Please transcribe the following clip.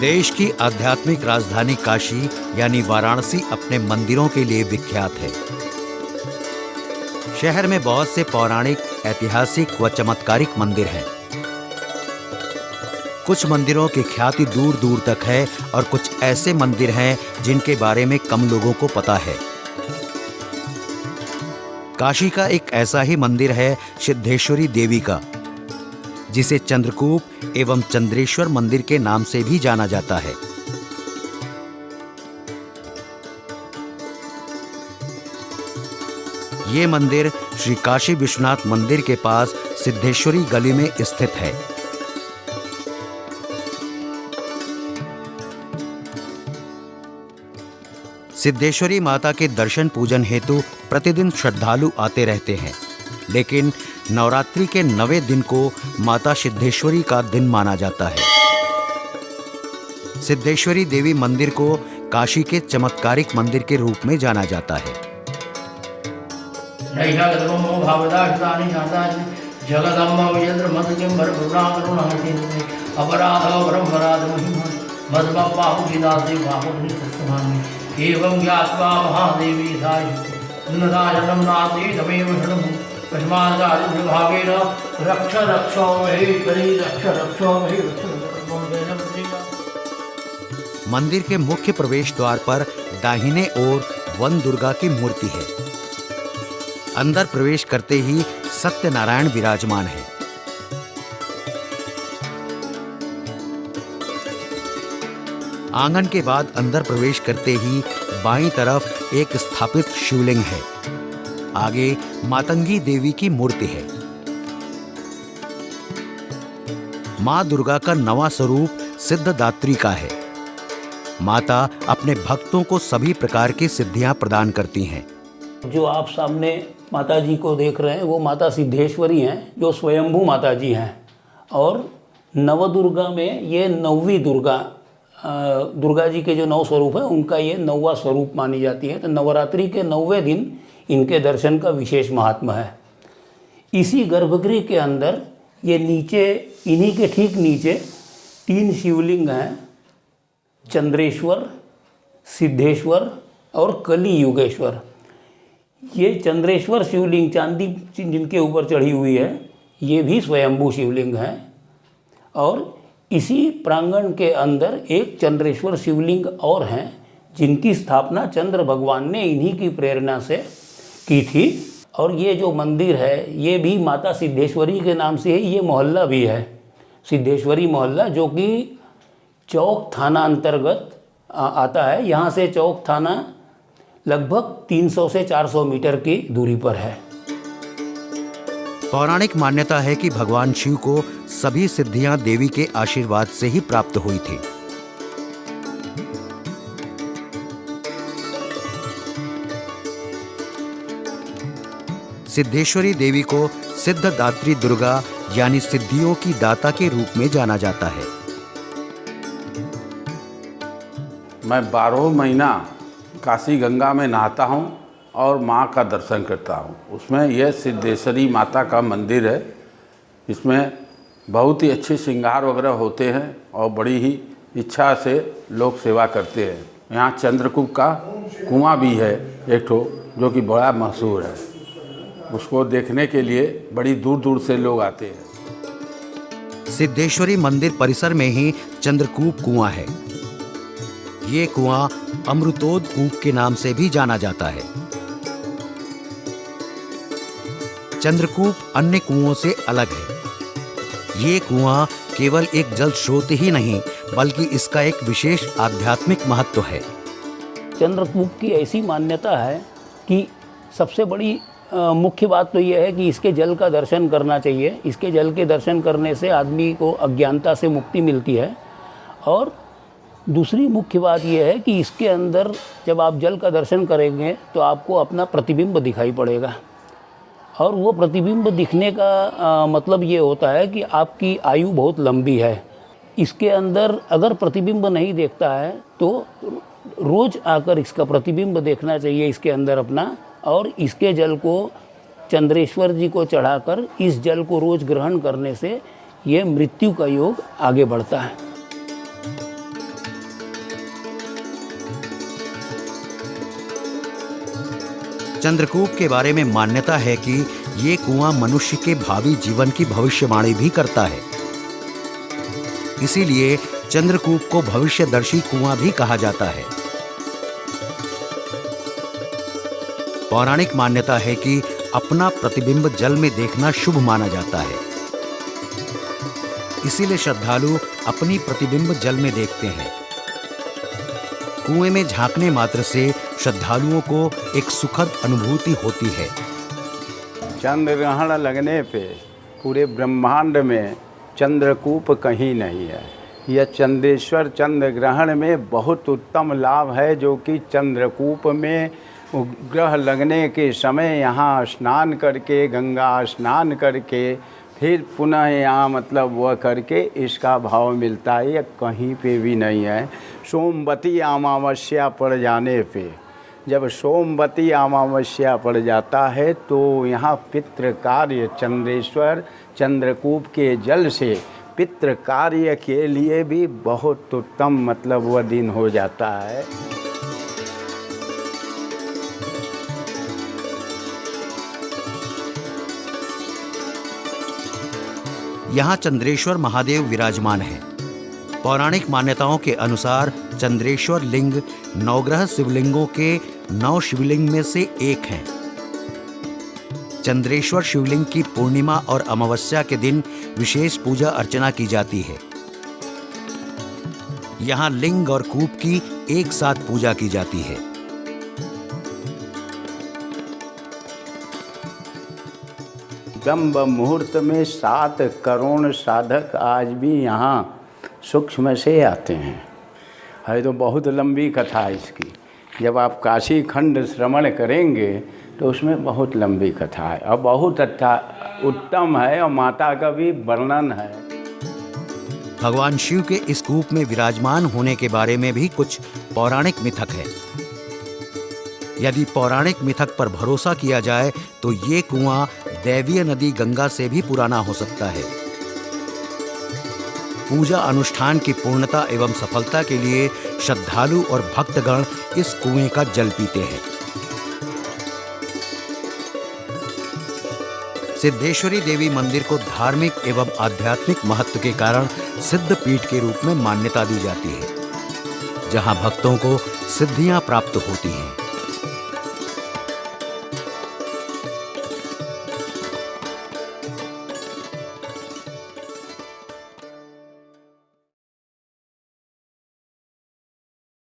देश की आध्यात्मिक राजधानी काशी यानी वाराणसी अपने मंदिरों के लिए विख्यात है। शहर में बहुत से पौराणिक, ऐतिहासिक व चमत्कारिक मंदिर हैं। कुछ मंदिरों की ख्याति दूर दूर तक है और कुछ ऐसे मंदिर हैं जिनके बारे में कम लोगों को पता है। काशी का एक ऐसा ही मंदिर है सिद्धेश्वरी देवी का, जिसे चंद्रकूप एवं चंद्रेश्वर मंदिर के नाम से भी जाना जाता है। ये मंदिर श्री काशी विश्वनाथ मंदिर के पास सिद्धेश्वरी गली में स्थित है। सिद्धेश्वरी माता के दर्शन पूजन हेतु प्रतिदिन श्रद्धालु आते रहते हैं, लेकिन नवरात्रि के 9वें दिन को माता सिद्धेश्वरी का दिन माना जाता है। सिद्धेश्वरी देवी मंदिर को काशी के चमत्कारिक मंदिर के रूप में जाना जाता है। एवं ज्ञात्वा महादेवी नदाजनम नाते तमेव शरणं पश्चिमाचार्यभागेन रक्ष रक्षो महि करी रक्ष रक्षो महि। मंदिर के मुख्य प्रवेश द्वार पर दाहिने ओर वन दुर्गा की मूर्ति है। अंदर प्रवेश करते ही सत्यनारायण विराजमान है। आंगन के बाद अंदर प्रवेश करते ही बाईं तरफ एक स्थापित शिवलिंग है। आगे मातंगी देवी की मूर्ति है। मां दुर्गा का नवा स्वरूप सिद्धदात्री का है। माता अपने भक्तों को सभी प्रकार की सिद्धियां प्रदान करती हैं। जो आप सामने माता जी को देख रहे हैं वो माता सिद्धेश्वरी हैं, जो स्वयंभू माता जी हैं। और नवदुर्गा में ये 9वीं दुर्गा जी के जो 9 स्वरूप है उनका ये 9वां स्वरूप मानी जाती है। तो नवरात्रि के 9वें दिन इनके दर्शन का विशेष महात्मा है। इसी गर्भगृह के अंदर ये नीचे, इन्हीं के ठीक नीचे 3 शिवलिंग हैं, चंद्रेश्वर, सिद्धेश्वर और कली युगेश्वर। ये चंद्रेश्वर शिवलिंग, चांदी जिनके ऊपर चढ़ी हुई है, ये भी स्वयंभू शिवलिंग हैं। और इसी प्रांगण के अंदर एक चंद्रेश्वर शिवलिंग और हैं, जिनकी स्थापना चंद्र भगवान ने इन्हीं की प्रेरणा से की थी। और ये जो मंदिर है ये भी माता सिद्धेश्वरी के नाम से है। ये मोहल्ला भी है सिद्धेश्वरी मोहल्ला, जो कि चौक थाना अंतर्गत आता है। यहाँ से चौक थाना लगभग 300 से 400 मीटर की दूरी पर है। पौराणिक मान्यता है कि भगवान शिव को सभी सिद्धियां देवी के आशीर्वाद से ही प्राप्त हुई थी। सिद्धेश्वरी देवी को सिद्धदात्री दुर्गा यानी सिद्धियों की दाता के रूप में जाना जाता है। मैं 12 महीना काशी गंगा में नहाता हूँ और माँ का दर्शन करता हूँ। उसमें यह सिद्धेश्वरी माता का मंदिर है। इसमें बहुत ही अच्छे श्रृंगार वगैरह होते हैं और बड़ी ही इच्छा से लोग सेवा करते हैं। यहाँ चंद्रकूप का कुआं भी है एक ठो, जो कि बड़ा मशहूर है। उसको देखने के लिए बड़ी दूर दूर से लोग आते हैं। सिद्धेश्वरी मंदिर परिसर में ही चंद्रकूप कुआं है। ये कुआं अमृतोद कूप के नाम से भी जाना जाता है। चंद्रकूप अन्य कुओं से अलग है। ये कुआं केवल एक जल स्रोत ही नहीं, बल्कि इसका एक विशेष आध्यात्मिक महत्व है। चंद्रकूप की ऐसी मान्यता है कि सबसे बड़ी मुख्य बात तो यह है कि इसके जल का दर्शन करना चाहिए। इसके जल के दर्शन करने से आदमी को अज्ञानता से मुक्ति मिलती है। और दूसरी मुख्य बात यह है कि इसके अंदर जब आप जल का दर्शन करेंगे तो आपको अपना प्रतिबिंब दिखाई पड़ेगा। और वो प्रतिबिंब दिखने का मतलब ये होता है कि आपकी आयु बहुत लंबी है। इसके अंदर अगर प्रतिबिंब नहीं देखता है तो रोज़ आकर इसका प्रतिबिंब देखना चाहिए इसके अंदर अपना। और इसके जल को चंद्रेश्वर जी को चढ़ाकर इस जल को रोज़ ग्रहण करने से ये मृत्यु का योग आगे बढ़ता है। चंद्रकूप के बारे में मान्यता है कि ये कुआं मनुष्य के भावी जीवन की भविष्यवाणी भी करता है। इसीलिए चंद्रकूप को भविष्यदर्शी कुआं भी कहा जाता है। पौराणिक मान्यता है कि अपना प्रतिबिंब जल में देखना शुभ माना जाता है। इसीलिए श्रद्धालु अपनी प्रतिबिंब जल में देखते हैं। कुएं में झांकने मात्र से श्रद्धालुओं को एक सुखद अनुभूति होती है। चंद्र ग्रहण लगने पे पूरे ब्रह्मांड में चंद्रकूप कहीं नहीं है। यह चंद्रेश्वर चंद्र ग्रहण में बहुत उत्तम लाभ है, जो कि चंद्रकूप में ग्रह लगने के समय यहाँ स्नान करके, गंगा स्नान करके, फिर पुनः यहाँ मतलब वह करके इसका भाव मिलता है। यह कहीं पे भी नहीं है। सोमवती अमावस्या पड़ जाने पे, जब सोमवती अमावस्या पड़ जाता है तो यहाँ पितृ कार्य चंद्रेश्वर चंद्रकूप के जल से पितृ कार्य के लिए भी बहुत उत्तम मतलब वह दिन हो जाता है। यहाँ चंद्रेश्वर महादेव विराजमान है। पौराणिक मान्यताओं के अनुसार चंद्रेश्वर लिंग नवग्रह शिवलिंगों के 9 शिवलिंग में से एक हैं। चंद्रेश्वर शिवलिंग की पूर्णिमा और अमावस्या के दिन विशेष पूजा अर्चना की जाती है। यहाँ लिंग और कूप की एक साथ पूजा की जाती है। ब्रह्म मुहूर्त में 7 करोड़ साधक आज भी यहाँ सूक्ष्म से आते हैं। है तो बहुत लंबी कथा है इसकी। जब आप काशी खंड श्रवण करेंगे तो उसमें बहुत लंबी कथा है और बहुत अच्छा उत्तम है, और माता का भी वर्णन है। भगवान शिव के इस कूप में विराजमान होने के बारे में भी कुछ पौराणिक मिथक है। यदि पौराणिक मिथक पर भरोसा किया जाए तो ये कुआं दैवीय नदी गंगा से भी पुराना हो सकता है। पूजा अनुष्ठान की पूर्णता एवं सफलता के लिए श्रद्धालु और भक्तगण इस कुएं का जल पीते हैं। सिद्धेश्वरी देवी मंदिर को धार्मिक एवं आध्यात्मिक महत्व के कारण सिद्ध पीठ के रूप में मान्यता दी जाती है, जहां भक्तों को सिद्धियां प्राप्त होती हैं।